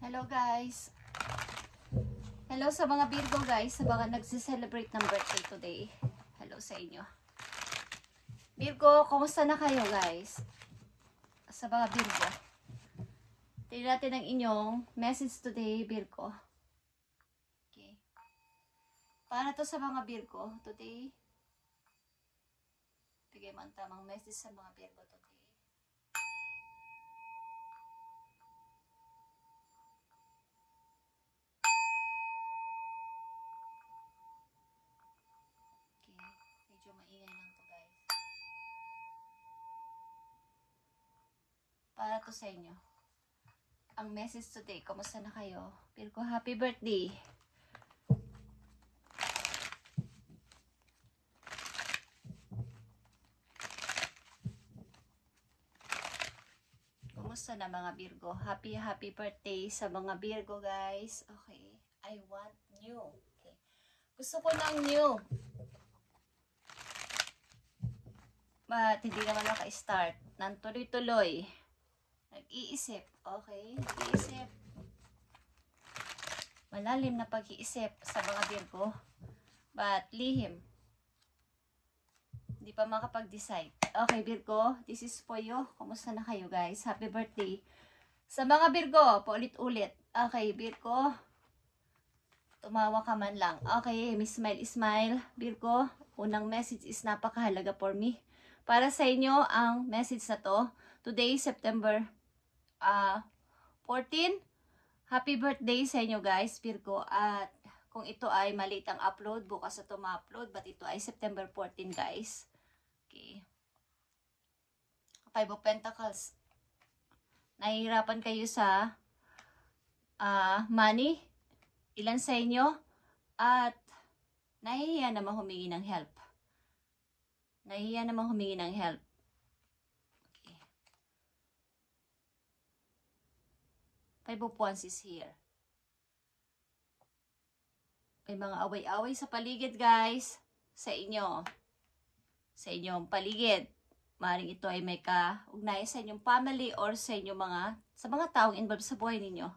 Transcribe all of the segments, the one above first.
Hello guys. Hello sa mga Virgo guys, sa mga nagse-celebrate ng birthday today. Hello sa inyo. Virgo, kumusta na kayo guys? Sa mga Virgo. Tingnan natin ang inyong message today, Virgo. Okay. Para to sa mga Virgo today. Bigay mo ang tamang message sa mga Virgo today. Medyo maingay lang to guys. Para to sa inyo. Ang message today, kumusta na kayo? Virgo, happy birthday! Kumusta na mga Virgo? Happy birthday sa mga Virgo guys. Okay. I want new. Okay. Gusto ko ng new. But hindi naman naka-start. Nang tuloy-tuloy. Nag-iisip. Okay. Nag-iisip. Malalim na pag-iisip sa mga Virgo. But lihim. Hindi pa makapag-decide. Okay, Virgo. This is for you. Kumusta na kayo, guys? Happy birthday. Sa mga Virgo, paulit-ulit. Okay, Virgo. Tumawa ka man lang. Okay, Miss Smile. Virgo, unang message is napakahalaga for me. Para sa inyo, ang message na to. Today, September 14. Happy birthday sa inyo, guys, Virgo. At kung ito ay maliit ang upload, bukas na ito ma-upload. But ito ay September 14, guys. Okay. Five of Pentacles. Nahihirapan kayo sa money. Ilan sa inyo? At nahihiya naman humingi ng help. Nahihiya naman humingi ng help. Okay. Five of Wands is here. May mga away-away sa paligid, guys. Sa inyo. Sa inyong paligid. Maaaring ito ay may kaugnayan sa inyong family or sa inyong sa mga taong involved sa buhay ninyo.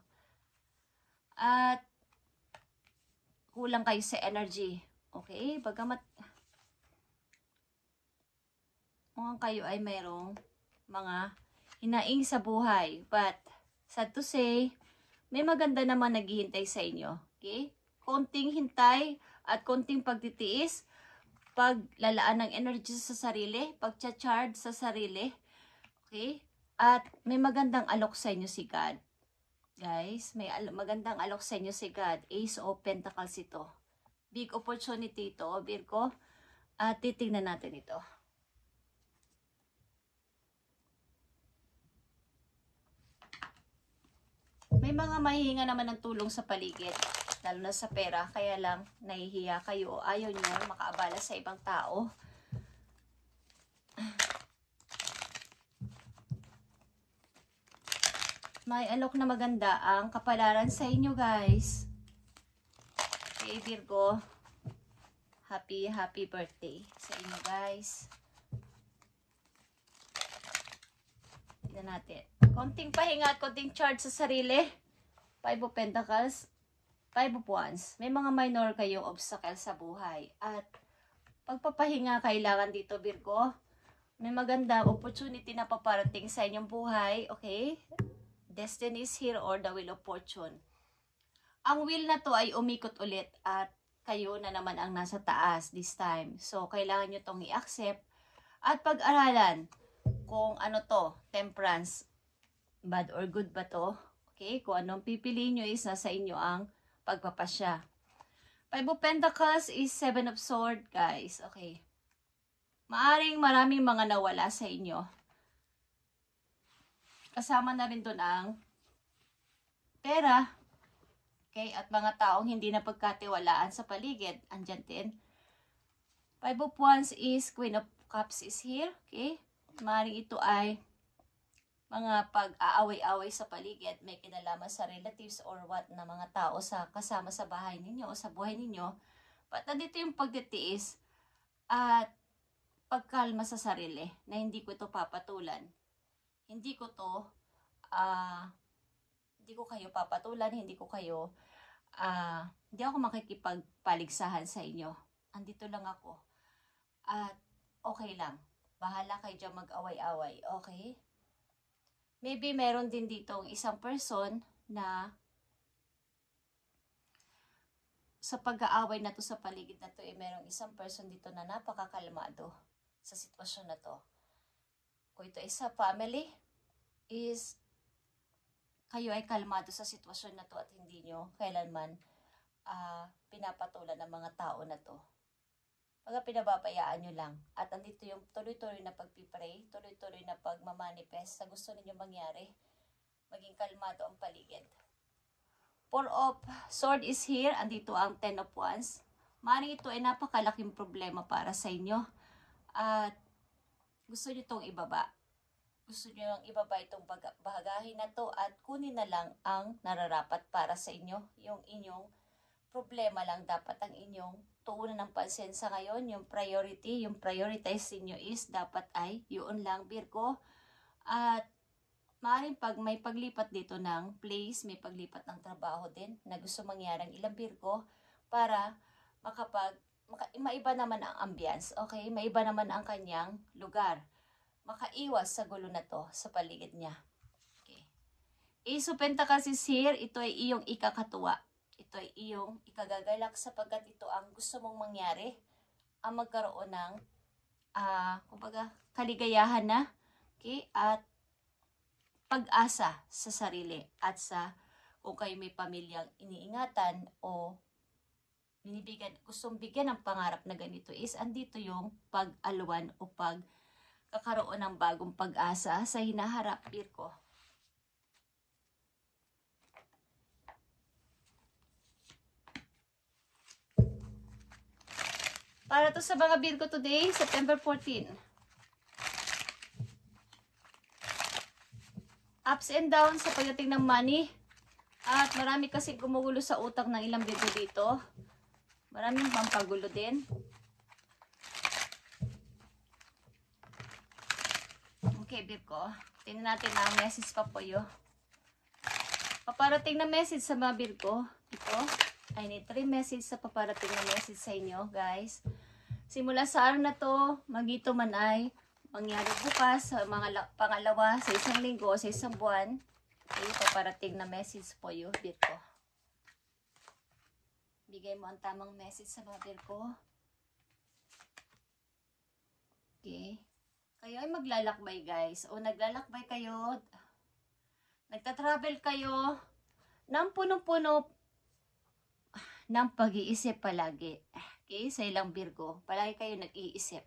At kulang kayo sa energy. Okay? Bagamat mukhang kayo ay mayroong mga hinaing sa buhay. But, sad to say, may maganda naman naghihintay sa inyo. Okay? Konting hintay at konting pagtitiis, paglalaan ng energy sa sarili, pagcha-charge sa sarili. Okay? At may magandang alok sa inyo si God. Guys, may magandang alok sa inyo si God. Ace of Pentacles ito. Big opportunity ito, Virgo. At titingnan natin ito. May mga mahihinga naman ng tulong sa paligid, lalo na sa pera, kaya lang nahihiya kayo o ayaw nyo makaabala sa ibang tao. May alok na maganda ang kapalaran sa inyo, guys. Okay, Virgo. Happy birthday sa inyo, guys. Tignan natin. Konting pahinga at konting charge sa sarili. Five of Pentacles. Five of Wands. May mga minor kayong obstacle sa buhay. At pagpapahinga kailangan dito, Virgo. May magandang opportunity na paparating sa inyong buhay. Okay? Destiny is here or the wheel of fortune. Ang wheel na to ay umikot ulit at kayo na naman ang nasa taas this time. So, kailangan nyo tong i-accept at pag-aralan kung ano to, temperance. Bad or good ba to? Okay, kung anong pipiliin nyo is nasa inyo ang pagpapasya. Five of Pentacles is Seven of Swords, guys. Okay. Maaring maraming mga nawala sa inyo. Kasama na rin doon ang pera. Okay, at mga taong hindi na pagkatiwalaan sa paligid. Andyan din. Five of Wands is Queen of Cups is here. Okay. Maaring ito ay mga pag-aaway-away sa paligid, may kinalaman sa relatives or what na mga tao sa kasama sa bahay ninyo o sa buhay ninyo. But nandito yung pagtitiis at pagkalma sa sarili na hindi ko ito papatulan. Hindi ko to Hindi ko kayo papatulan, hindi ako makikipagpaligsahan sa inyo. Andito lang ako. At okay lang. Bahala kayo dyan mag-away-away, okay? Maybe meron din ditong isang person na sa pag-aaway na to sa paligid na to, merong isang person dito na napakakalmado sa sitwasyon na to. Kung ito ay sa family, is kayo ay kalmado sa sitwasyon na to at hindi nyo kailanman pinapatulan ng mga tao na to. Pagka pinababayaan nyo lang. At andito yung tuloy-tuloy na pagpipray, tuloy-tuloy na pagmamanifest sa gusto ninyo mangyari. Maging kalmado ang paligid. Four of Sword is here. Andito ang Ten of Wands. Maring ito ay napakalaking problema para sa inyo. At gusto nyo itong ibaba. Gusto nyo ibaba itong bahagahin na to at kunin na lang ang nararapat para sa inyo. Yung inyong problema lang dapat ang inyong tuunan ng pansin sa ngayon. Yung priority, yung prioritize ninyo is dapat ay yun lang, Virgo. At maaaring pag may paglipat dito ng place, may paglipat ng trabaho din na gusto mangyari ng ilang Virgo para maiba naman ang ambience, okay? Maiba naman ang kanyang lugar. Makaiwas sa gulo na to sa paligid niya. Okay. Ace of Pentacles is here. Ito ay iyong ikakatuwa. Ito ay iyong ikagagalak sapagkat ito ang gusto mong mangyari. Ang magkaroon ng kumbaga, kaligayahan na. Okay? At pag-asa sa sarili at sa kung kayo may pamilyang iniingatan o gustong bigyan ng pangarap na ganito is andito yung pag-alwan o pagkakaroon ng bagong pag-asa sa hinaharap, Virgo. Para to sa mga Virgo today, September 14. Ups and downs sa pagdating ng money. At marami kasi gumugulo sa utang ng ilang Virgo dito. Maraming pampagulo din. Okay, Virgo. Tingnan natin ang message pa po yun. Paparating na message sa mga Virgo. Ito. I need 3 message sa paparating na message sa inyo, guys. Simula sa araw na to, magito man ay mangyari bukas, sa mga pangalawa, sa isang linggo, sa isang buwan. Okay, paparating na message po yun, Virgo. Bigay mo ang tamang message sa mga Virgo. Okay. Kayo ay maglalakbay, guys. O naglalakbay kayo, nagtatravel kayo, ng punong-puno ng pag-iisip palagi. Okay, sa ilang Virgo, palagi kayo nag-iisip.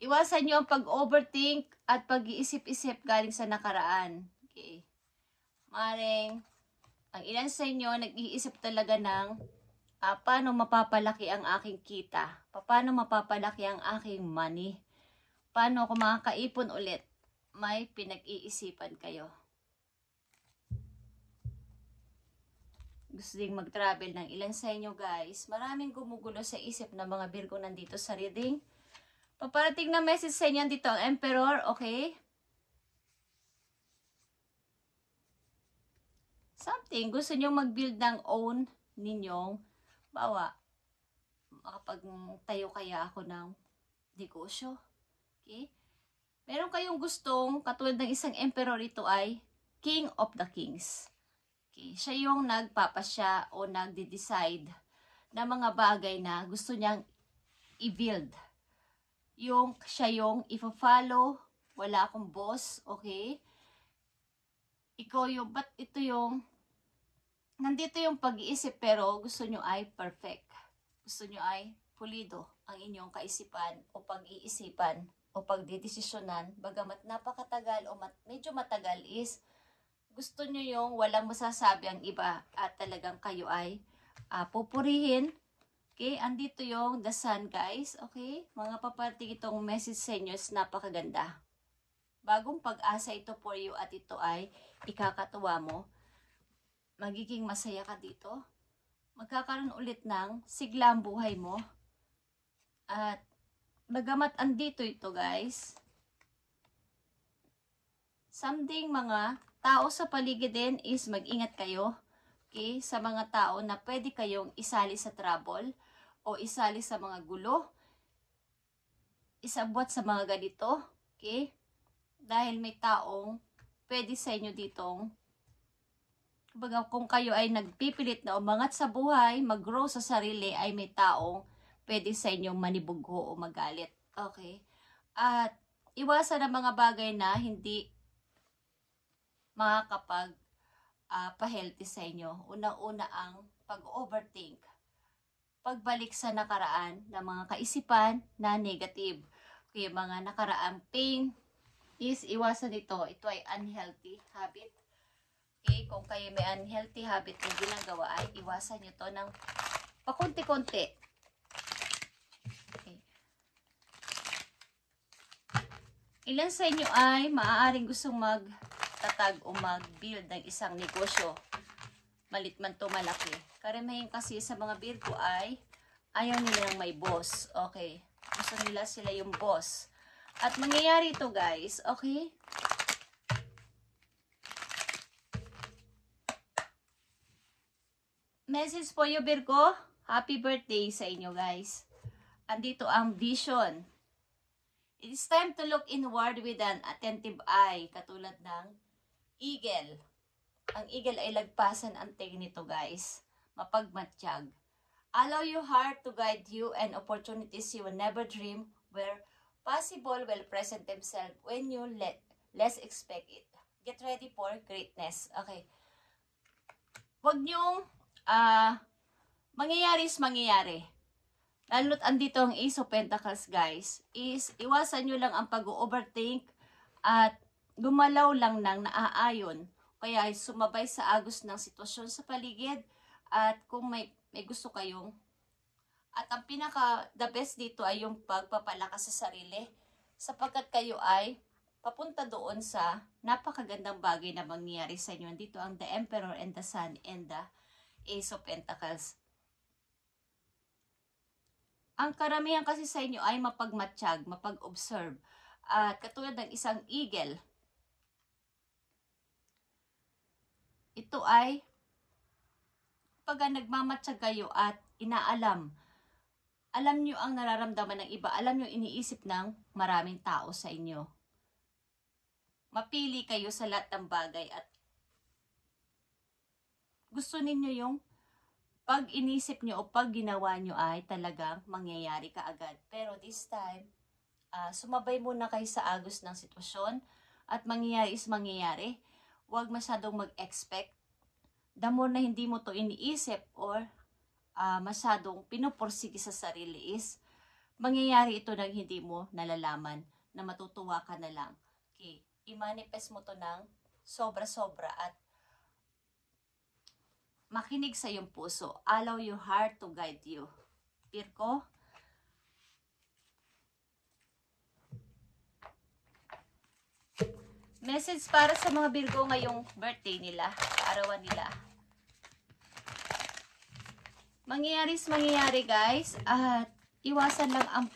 Iwasan nyo ang pag-overthink at pag-iisip-isip galing sa nakaraan. Okay. Maring, ang ilan sa inyo nag-iisip talaga ng paano mapapalaki ang aking kita? Paano mapapalaki ang aking money? Paano ako makakaipon ulit? May pinag-iisipan kayo. Gusto ding mag-travel ng ilan sa inyo, guys. Maraming gumugulo sa isip ng mga Virgo nandito sa reading. Paparating na message sa inyo dito ang Emperor, okay? Something, gusto nyo mag-build ng own ninyong, bawa, makapagtayo kaya ako ng negosyo. Okay? Meron kayong gustong, katulad ng isang Emperor, ito ay King of the Kings. Okay? Siya yung nagpapasya o nagde-decide na mga bagay na gusto niyang i-build. Siya yung ipa-follow, wala akong boss, okay? Ikaw yung, but ito yung, nandito yung pag-iisip pero gusto nyo ay perfect. Gusto nyo ay pulido ang inyong kaisipan o pag-iisipan o pagdidesisyonan. Bagamat napakatagal o medyo matagal is, gusto nyo yung walang masasabi ang iba at talagang kayo ay pupurihin. Okay, andito yung the sun, guys. Okay, mga paparating itong message sa inyo is napakaganda. Bagong pag-asa ito for you at ito ay ikakatuwa mo. Magiging masaya ka dito. Magkakaroon ulit ng sigla ang buhay mo. At bagamat andito ito, guys, something mga tao sa paligid din is mag-ingat kayo. Okay? Sa mga tao na pwede kayong isali sa trouble o isali sa mga gulo, isabwat sa mga ganito. Okay? Dahil may taong pwede sa inyo ditong, kumbaga kung kayo ay nagpipilit na umangat sa buhay, mag-grow sa sarili, ay may taong pwede sa inyong manibugho o magalit. Okay? At iwasan ang mga bagay na hindi makakapag pa-healthy sa inyo. Una-una ang pag-overthink. Pagbalik sa nakaraan ng mga kaisipan na negative. Okay, mga nakaraang pain is iwasan ito. Ito ay unhealthy habit. Okay, kung kayo may unhealthy habit na ginagawa ay iwasan nyo to ng pakunti-kunti. Okay. Ilan sa inyo ay maaaring gustong magtatag o mag-build ng isang negosyo. Malit man to malaki. Karamihan kasi sa mga Virgo ay ayaw nila ng may boss. Okay. Gusto nila sila yung boss. At mangyayari ito guys. Okay. Message po you Virgo. Happy birthday sa inyo guys. Andito ang vision. It is time to look inward with an attentive eye. Katulad ng eagle. Ang eagle ay lagpasan ang tingin nito guys. Mapagmatsyag. Allow your heart to guide you and opportunities you will never dream where possible will present themselves when you less expect it. Get ready for greatness. Okay. Huwag niyong mangyayari is mangyayari. Lalo't andito ang Ace of Pentacles guys, is iwasan nyo lang ang pag-overthink at gumalaw lang ng naaayon. Kaya sumabay sa agos ng sitwasyon sa paligid at kung may gusto kayong. At ang the best dito ay yung pagpapalakas sa sarili sapagkat kayo ay papunta doon sa napakagandang bagay na mangyayari sa inyo. Dito ang the Emperor and the Sun and the Ace of Pentacles. Ang karamihan kasi sa inyo ay mapagmatsyag, mapag-observe. At katulad ng isang eagle, ito ay pag nagmamatsyag kayo at inaalam, alam nyo ang nararamdaman ng iba, alam nyo iniisip ng maraming tao sa inyo. Mapili kayo sa lahat ng bagay at gusto ninyo yung pag inisip nyo o pag ginawa nyo ay talagang mangyayari kaagad. Pero this time, sumabay muna kayo sa agos ng sitwasyon at mangyayari is mangyayari. Huwag masyadong mag-expect. The more na hindi mo to iniisip or masyadong pinupursige sa sarili is mangyayari ito nang hindi mo nalalaman na matutuwa ka na lang. Okay. I-manifest mo to ng sobra-sobra at makinig sa iyong puso. Allow your heart to guide you. Virgo. Message para sa mga Virgo ngayong birthday nila, arawan nila. Mangyayari guys, at iwasan lang ang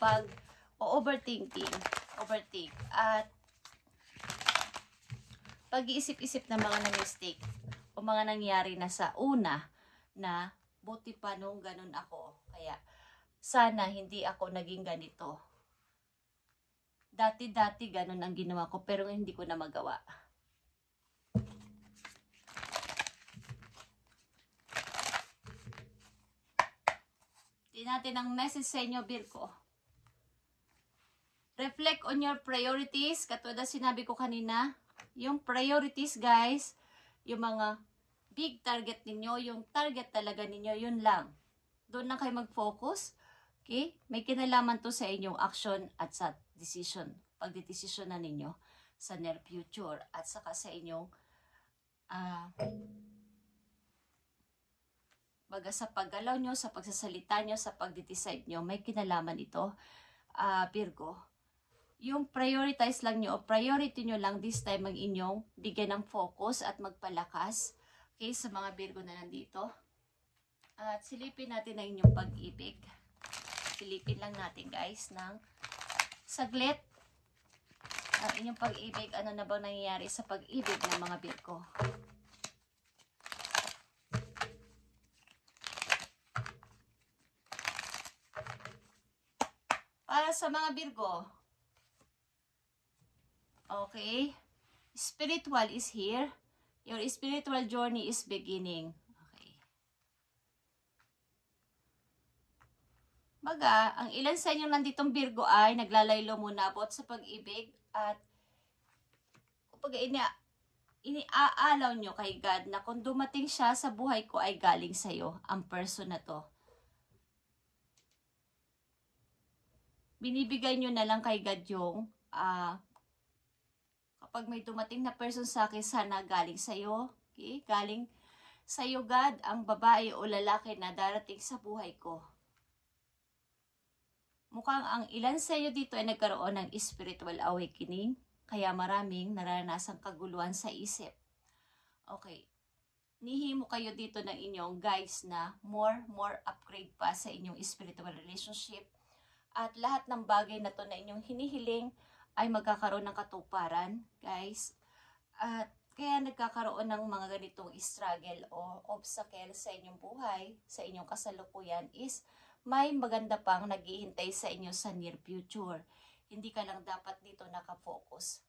overthinking. Overthink. At pag-iisip-isip na mga na-mistake o mga nangyari na sa una na buti pa nung ganun ako. Kaya sana hindi ako naging ganito. Dati-dati ganun ang ginawa ko pero hindi ko na magawa. Tingnan natin ang message sa inyo, Virgo. Reflect on your priorities. Katulad sinabi ko kanina, yung priorities guys, yung mga big target ninyo, yung target talaga ninyo, yun lang. Doon na kayo mag-focus. Okay? May kinalaman to sa inyong action at sa decision. Pagdidesisyon na ninyo sa near future at saka sa inyong baga sa paggalaw nyo, sa pagsasalita nyo, sa pagdidecide nyo, may kinalaman ito, Virgo. Yung prioritize lang nyo o priority nyo lang this time ang inyong bigyan ng focus at magpalakas. Okay, sa mga Virgo na nandito. At silipin natin ang inyong pag-ibig. Silipin lang natin guys ng saglit. Ang inyong pag-ibig, ano na bang nangyayari sa pag-ibig ng mga Virgo? Para sa mga Virgo, okay, spiritual is here. Your spiritual journey is beginning. Okay. Baga, ang ilan sa inyo nanditong Virgo ay naglalaylo muna about sa pag-ibig at kapag iniaalaw nyo kay God na kung dumating siya sa buhay ko ay galing sa'yo, ang person na to. Binibigay nyo na lang kay God yung kapag may dumating na person sa akin, sana galing sa'yo. Okay? Galing sa'yo, God, ang babae o lalaki na darating sa buhay ko. Mukhang ang ilan sa'yo dito ay nagkaroon ng spiritual awakening. Kaya maraming naranasang kaguluhan sa isip. Okay. Nihimo kayo dito ng inyong guys na more upgrade pa sa inyong spiritual relationship. At lahat ng bagay na to na inyong hinihiling ay magkakaroon ng katuparan, guys. At kaya nagkakaroon ng mga ganitong struggle o obstacle sa inyong buhay, sa inyong kasalukuyan is may maganda pang naghihintay sa inyo sa near future. Hindi ka lang dapat dito nakafocus.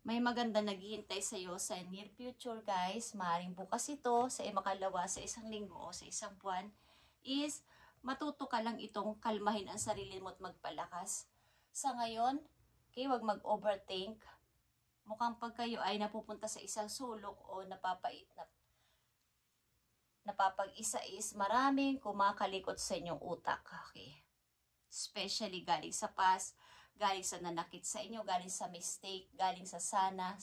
May maganda naghihintay sa iyo sa near future, guys. Maaaring bukas ito, sa makalawa, sa isang linggo o sa isang buwan, is matuto ka lang itong kalmahin ang sarili mo at magpalakas. Sa ngayon, okay, wag mag-overthink. Mukhang pag kayo ay napupunta sa isang sulok o napapag-isa is maraming kumakalikot sa inyong utak. Okay. Especially galing sa past, galing sa nanakit sa inyo, galing sa mistake, galing sa sana,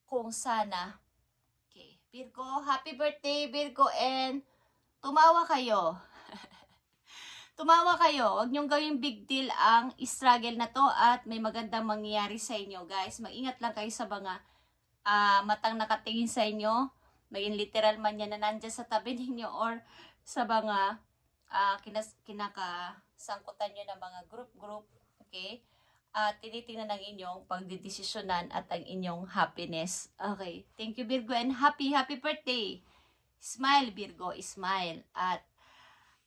kung sana. Okay. Virgo, happy birthday Virgo, and tumawa kayo. Tumawa kayo. Huwag niyong gawing big deal ang struggle na to at may magandang mangyayari sa inyo, guys. Mag-ingat lang kayo sa mga matang nakatingin sa inyo. Maging literal man yan na nandyan sa tabi ninyo or sa mga kinakasangkutan nyo ng mga group. Okay? Tinitingnan ng inyong pagdidesisyonan at ang inyong happiness. Okay. Thank you, Virgo, and happy birthday. Smile, Virgo, smile. At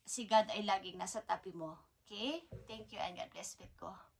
si God ay laging nasa tabi mo. Okay? Thank you and God bless, Virgo.